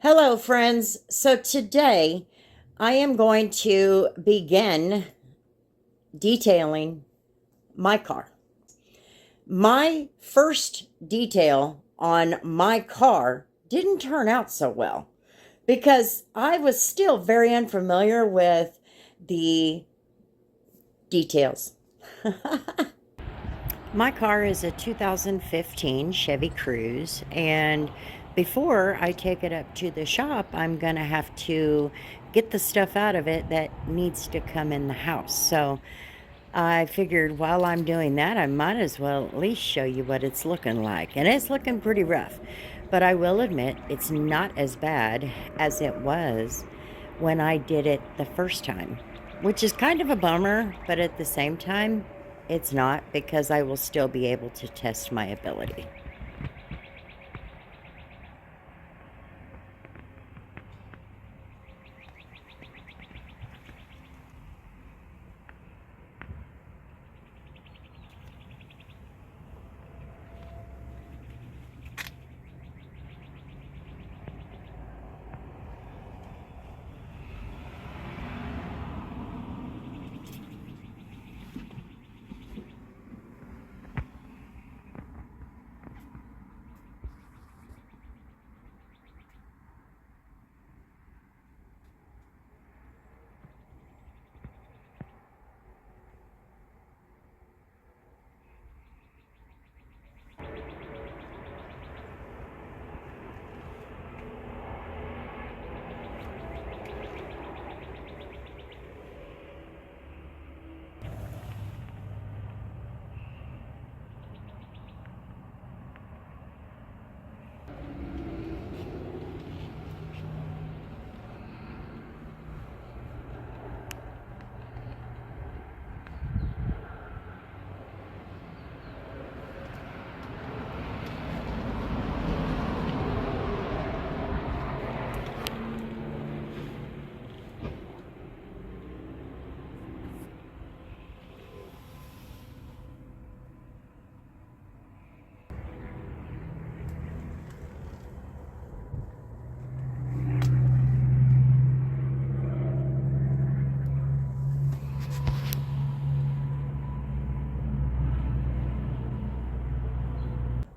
Hello, friends. So today I am going to begin detailing my car. My first detail on my car didn't turn out so well because I was still very unfamiliar with the details. My car is a 2015 Chevy Cruze, and before I take it up to the shop, I'm going to have to get the stuff out of it that needs to come in the house. So I figured while I'm doing that, I might as well at least show you what it's looking like. And it's looking pretty rough, but I will admit it's not as bad as it was when I did it the first time, which is kind of a bummer, but at the same time, it's not, because I will still be able to test my ability.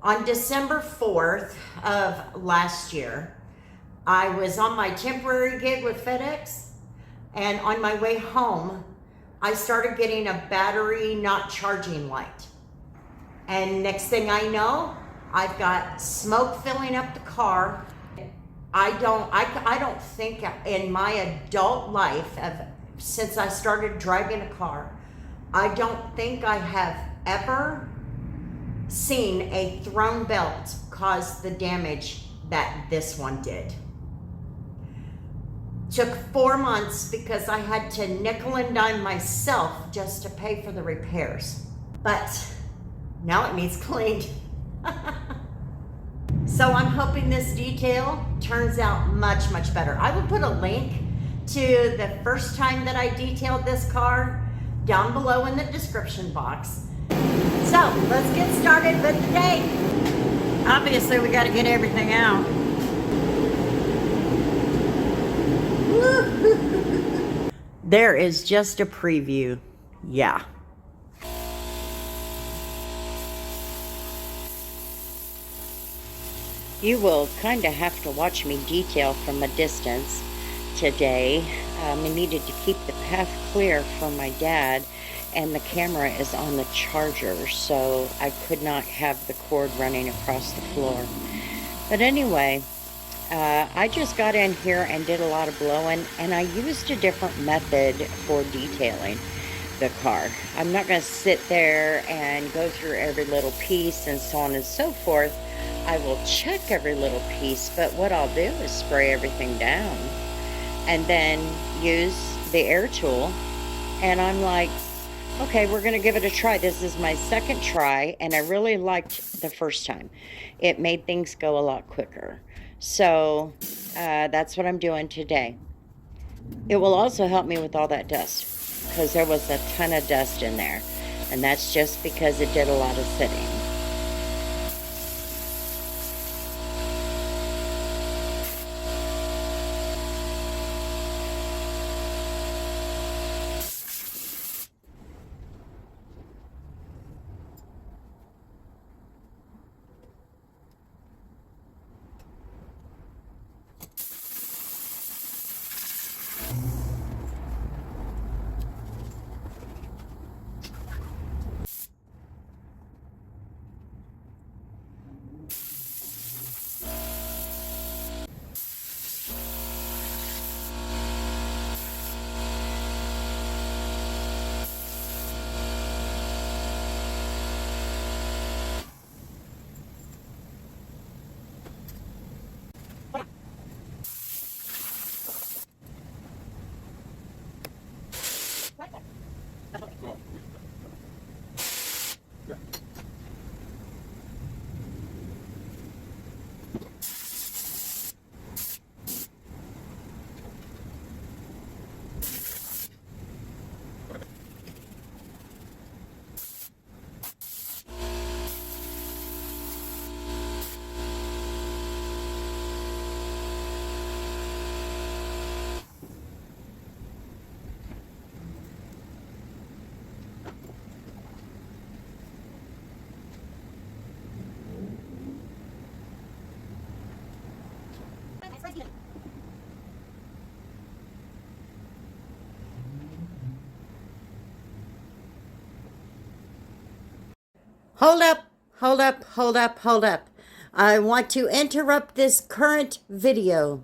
On December 4th of last year, I was on my temporary gig with FedEx, and on my way home, I started getting a battery not charging light. And next thing I know, I've got smoke filling up the car. I don't think in my adult life since I started driving a car, I don't think I have ever seen a thrown belt cause the damage that this one did. Took 4 months because I had to nickel and dime myself just to pay for the repairs. But now it needs cleaned. So I'm hoping this detail turns out much, much better. I will put a link to the first time that I detailed this car down below in the description box. So let's get started with the day. Obviously, we got to get everything out. There is just a preview. Yeah. You will kind of have to watch me detail from a distance today. I needed to keep the path clear for my dad, and the camera is on the charger, so I could not have the cord running across the floor. But anyway, I just got in here and did a lot of blowing, and I used a different method for detailing the car. I'm not going to sit there and go through every little piece and so on and so forth. I will check every little piece, but what I'll do is spray everything down and then use the air tool, and I'm like, okay, we're going to give it a try. This is my second try, and I really liked the first time. It made things go a lot quicker. So that's what I'm doing today. It will also help me with all that dust, because there was a ton of dust in there, and that's just because it did a lot of sitting. Hold up, hold up, hold up, hold up. I want to interrupt this current video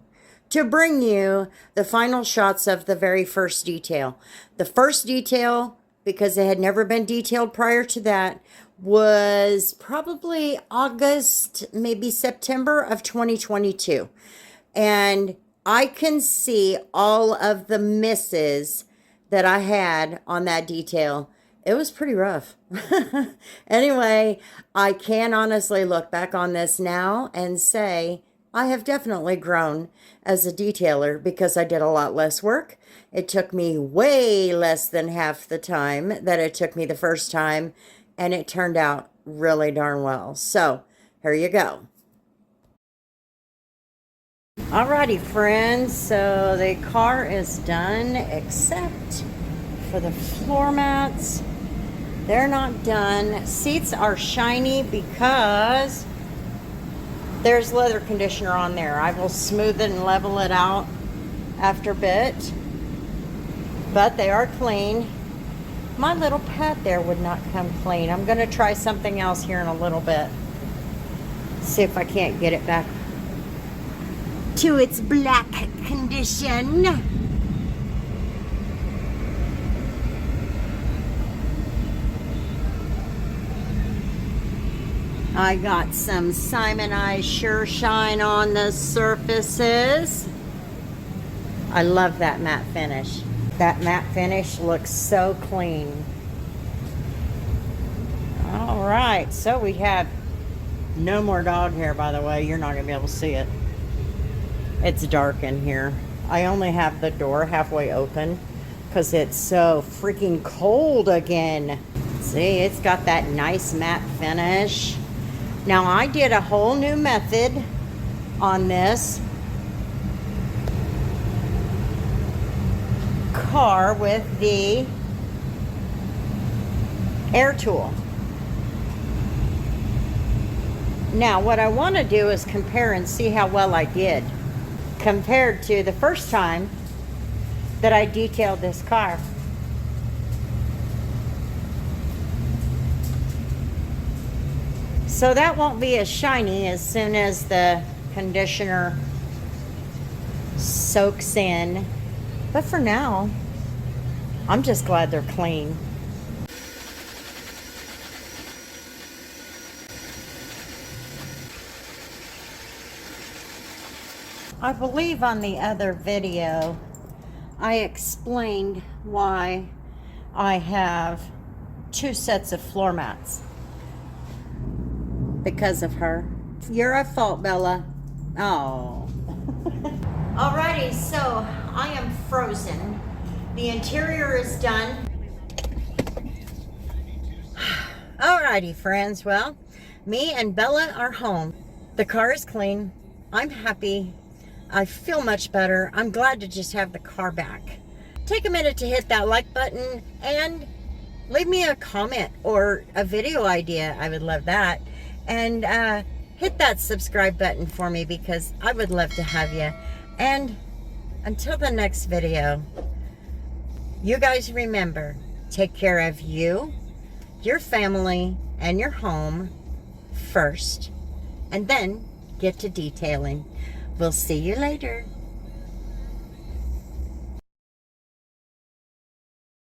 to bring you the final shots of the very first detail. The first detail, because it had never been detailed prior to that, was probably August, maybe September of 2022. And I can see all of the misses that I had on that detail. It was pretty rough. Anyway, I can honestly look back on this now and say I have definitely grown as a detailer because I did a lot less work. It took me way less than half the time that it took me the first time, and it turned out really darn well. So here you go. Alrighty, friends, so the car is done except for the floor mats. They're not done. Seats are shiny because there's leather conditioner on there. I will smooth it and level it out after a bit, but they are clean. My little pet there would not come clean. I'm going to try something else here in a little bit. See if I can't get it back to its black condition. I got some Simonized Sure Shine on the surfaces. I love that matte finish. That matte finish looks so clean. All right, so we have no more dog hair, by the way. You're not gonna be able to see it. It's dark in here. I only have the door halfway open because it's so freaking cold again. See, it's got that nice matte finish. Now, I did a whole new method on this car with the air tool. Now, what I want to do is compare and see how well I did compared to the first time that I detailed this car. So that won't be as shiny as soon as the conditioner soaks in. But for now, I'm just glad they're clean. I believe on the other video, I explained why I have 2 sets of floor mats. Because of her. You're at fault, Bella. Oh. Alrighty, so I am frozen. The interior is done. Alrighty, friends. Well, me and Bella are home. The car is clean. I'm happy. I feel much better. I'm glad to just have the car back. Take a minute to hit that like button and leave me a comment or a video idea. I would love that. And hit that subscribe button for me because I would love to have you. And until the next video, you guys remember, take care of you, your family, and your home first, and then get to detailing. We'll see you later.